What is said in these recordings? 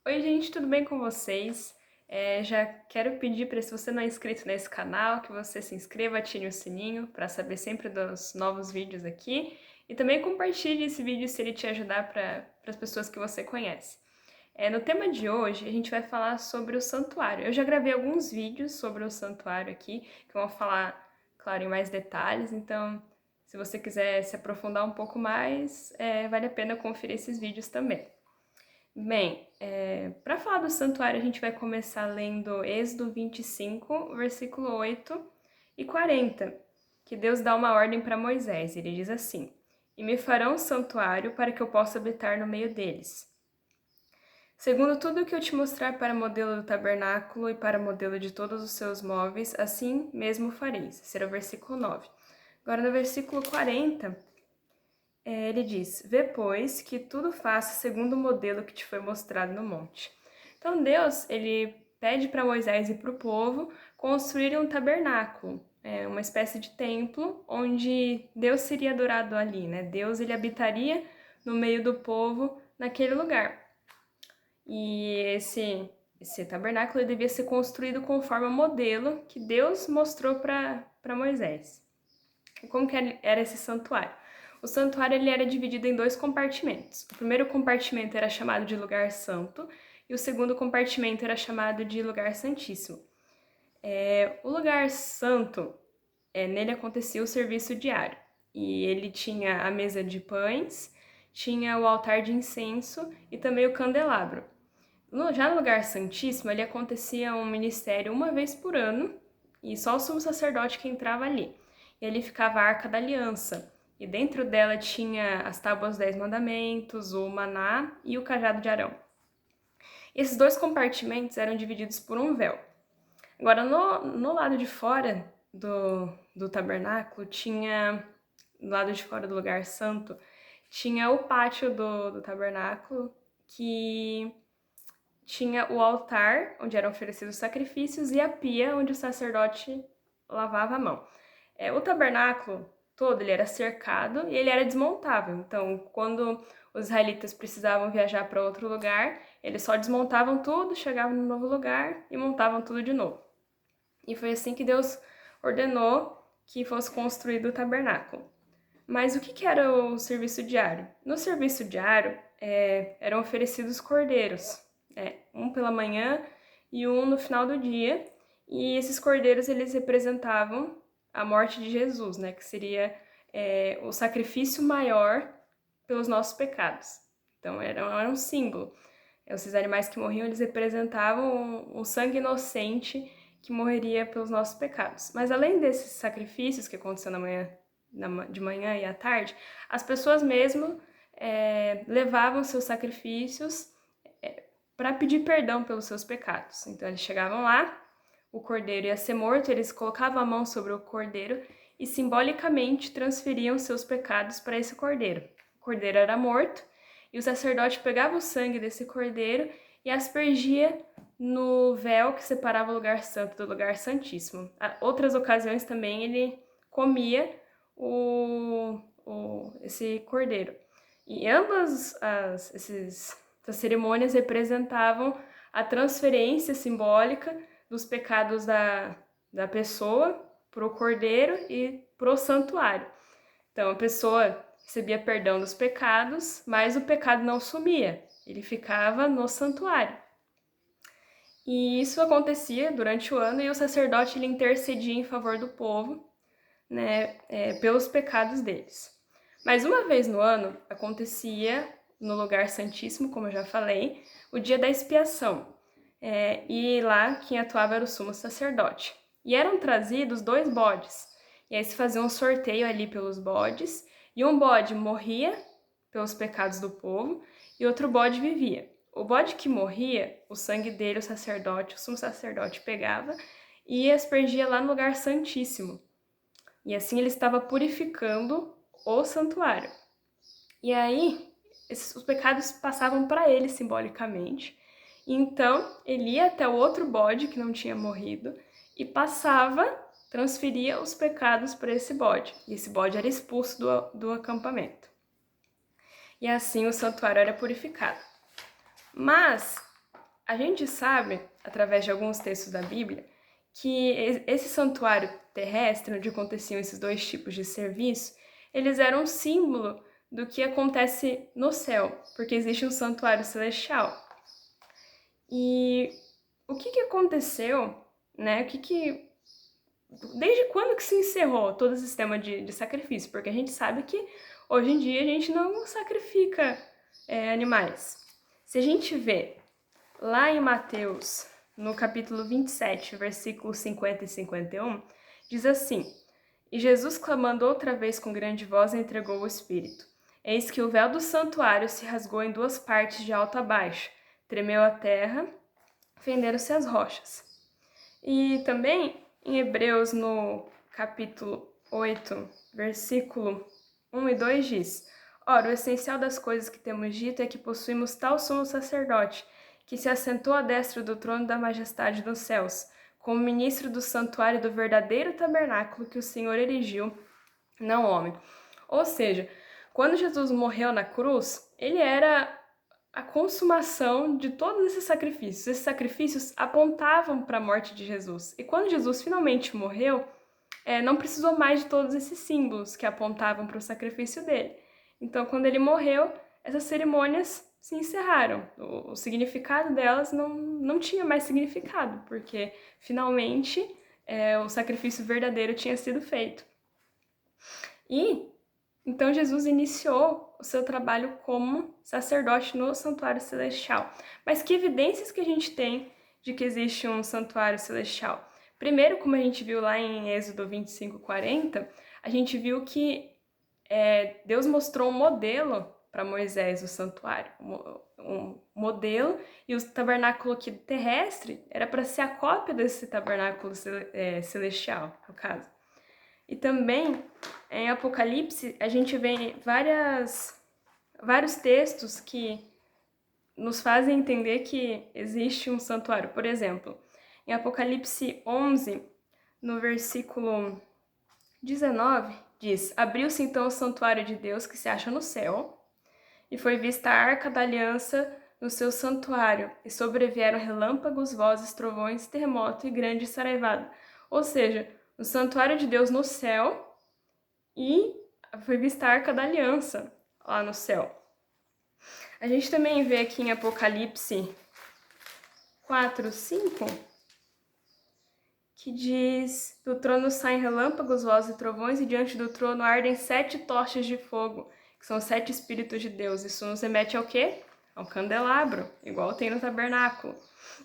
Oi, gente, tudo bem com vocês? Já quero pedir para, se você não é inscrito nesse canal, que você se inscreva, ative o sininho para saber sempre dos novos vídeos aqui e também compartilhe esse vídeo se ele te ajudar para as pessoas que você conhece. No tema de hoje, a gente vai falar sobre o santuário. Eu já gravei alguns vídeos sobre o santuário aqui, que vão falar, claro, em mais detalhes, então se você quiser se aprofundar um pouco mais, vale a pena conferir esses vídeos também. Bem, para falar do santuário, a gente vai começar lendo Êxodo 25, versículo 8 e 40, que Deus dá uma ordem para Moisés. Ele diz assim: E me farão um santuário para que eu possa habitar no meio deles. Segundo tudo o que eu te mostrar para modelo do tabernáculo e para modelo de todos os seus móveis, assim mesmo fareis. Esse era o versículo 9. Agora, no versículo 40, ele diz: Vê, pois, que tudo faça segundo o modelo que te foi mostrado no monte. Então Deus, ele pede para Moisés e para o povo construírem um tabernáculo, uma espécie de templo onde Deus seria adorado ali, né? Deus, ele habitaria no meio do povo naquele lugar. E esse tabernáculo ele devia ser construído conforme o modelo que Deus mostrou para Moisés. E como que era esse santuário? O santuário ele era dividido em dois compartimentos. O primeiro compartimento era chamado de lugar santo e o segundo compartimento era chamado de lugar santíssimo. O lugar santo, nele acontecia o serviço diário. E ele tinha a mesa de pães, tinha o altar de incenso e também o candelabro. Já no lugar santíssimo, ali acontecia um ministério uma vez por ano e só o sumo sacerdote que entrava ali. E ali ficava a Arca da Aliança. E dentro dela tinha as tábuas dos 10 mandamentos, o maná e o cajado de Arão. Esses dois compartimentos eram divididos por um véu. Agora, no lado de fora do tabernáculo, do lado de fora do lugar santo, tinha o pátio do tabernáculo, que tinha o altar, onde eram oferecidos sacrifícios, e a pia, onde o sacerdote lavava a mão. O tabernáculo todo ele era cercado e ele era desmontável. Então, quando os israelitas precisavam viajar para outro lugar, eles só desmontavam tudo, chegavam no novo lugar e montavam tudo de novo. E foi assim que Deus ordenou que fosse construído o tabernáculo. Mas o que era o serviço diário? No serviço diário eram oferecidos cordeiros, um pela manhã e um no final do dia. E esses cordeiros eles representavam a morte de Jesus, né? Que seria o sacrifício maior pelos nossos pecados. Então era um símbolo. Esses animais que morriam eles representavam um sangue inocente que morreria pelos nossos pecados. Mas além desses sacrifícios que aconteciam de manhã e à tarde, as pessoas mesmo levavam seus sacrifícios para pedir perdão pelos seus pecados. Então eles chegavam lá, o cordeiro ia ser morto, eles colocavam a mão sobre o cordeiro e simbolicamente transferiam seus pecados para esse cordeiro. O cordeiro era morto e o sacerdote pegava o sangue desse cordeiro e aspergia no véu que separava o lugar santo do lugar santíssimo. Outras ocasiões também ele comia esse cordeiro. E ambas essas cerimônias representavam a transferência simbólica dos pecados da pessoa para o cordeiro e para o santuário. Então a pessoa recebia perdão dos pecados, mas o pecado não sumia, ele ficava no santuário. E isso acontecia durante o ano e o sacerdote ele intercedia em favor do povo, né, pelos pecados deles. Mas uma vez no ano acontecia no lugar santíssimo, como eu já falei, o dia da expiação. E lá quem atuava era o sumo sacerdote. E eram trazidos 2 bodes. E aí se fazia um sorteio ali pelos bodes. E um bode morria pelos pecados do povo e outro bode vivia. O bode que morria, o sangue dele, o sumo sacerdote pegava e aspergia lá no lugar santíssimo. E assim ele estava purificando o santuário. E aí, os pecados passavam para ele simbolicamente. Então, ele ia até o outro bode que não tinha morrido e transferia os pecados para esse bode. E esse bode era expulso do acampamento. E assim o santuário era purificado. Mas a gente sabe, através de alguns textos da Bíblia, que esse santuário terrestre, onde aconteciam esses dois tipos de serviço, eles eram um símbolo do que acontece no céu, porque existe um santuário celestial. E o que aconteceu, né? Desde quando que se encerrou todo o sistema de sacrifício? Porque a gente sabe que hoje em dia a gente não sacrifica animais. Se a gente vê lá em Mateus, no capítulo 27, versículos 50 e 51, diz assim: E Jesus, clamando outra vez com grande voz, entregou o Espírito. Eis que o véu do santuário se rasgou em duas partes de alto a baixo, tremeu a terra, fenderam-se as rochas. E também em Hebreus, no capítulo 8, versículo 1 e 2 diz: Ora, o essencial das coisas que temos dito é que possuímos tal sumo sacerdote, que se assentou à destra do trono da majestade dos céus, como ministro do santuário do verdadeiro tabernáculo que o Senhor erigiu, não homem. Ou seja, quando Jesus morreu na cruz, ele era a consumação de todos esses sacrifícios. Esses sacrifícios apontavam para a morte de Jesus. E quando Jesus finalmente morreu, não precisou mais de todos esses símbolos que apontavam para o sacrifício dele. Então, quando ele morreu, essas cerimônias se encerraram. O significado delas não tinha mais significado, porque finalmente o sacrifício verdadeiro tinha sido feito. E então Jesus iniciou o seu trabalho como sacerdote no santuário celestial. Mas que evidências que a gente tem de que existe um santuário celestial? Primeiro, como a gente viu lá em Êxodo 25:40, a gente viu que Deus mostrou um modelo para Moisés, o santuário, um modelo, e o tabernáculo aqui terrestre era para ser a cópia desse tabernáculo celestial, no caso. E também, em Apocalipse, a gente vê vários textos que nos fazem entender que existe um santuário. Por exemplo, em Apocalipse 11, no versículo 19, diz: Abriu-se então o santuário de Deus que se acha no céu, e foi vista a arca da aliança no seu santuário, e sobrevieram relâmpagos, vozes, trovões, terremoto e grande saraivada. Ou seja, o santuário de Deus no céu, e foi vista a Arca da Aliança lá no céu. A gente também vê aqui em Apocalipse 4:5, que diz: Do trono saem relâmpagos, vozes e trovões, e diante do trono ardem 7 tochas de fogo, que são 7 espíritos de Deus. Isso nos remete ao quê? Ao candelabro, igual tem no tabernáculo.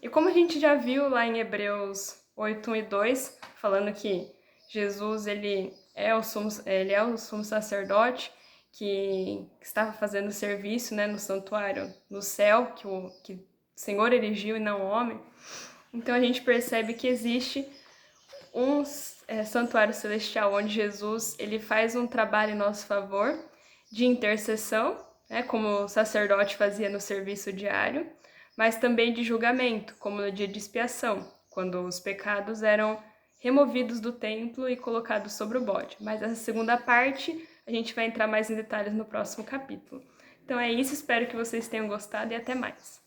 E como a gente já viu lá em Hebreus 8:1 e 2, falando que Jesus ele é o sumo sacerdote que estava fazendo serviço, né, no santuário no céu, que o Senhor erigiu e não o homem. Então a gente percebe que existe um santuário celestial onde Jesus ele faz um trabalho em nosso favor de intercessão, né, como o sacerdote fazia no serviço diário, mas também de julgamento, como no dia de expiação, quando os pecados eram removidos do templo e colocados sobre o bode. Mas essa segunda parte a gente vai entrar mais em detalhes no próximo capítulo. Então é isso, espero que vocês tenham gostado e até mais.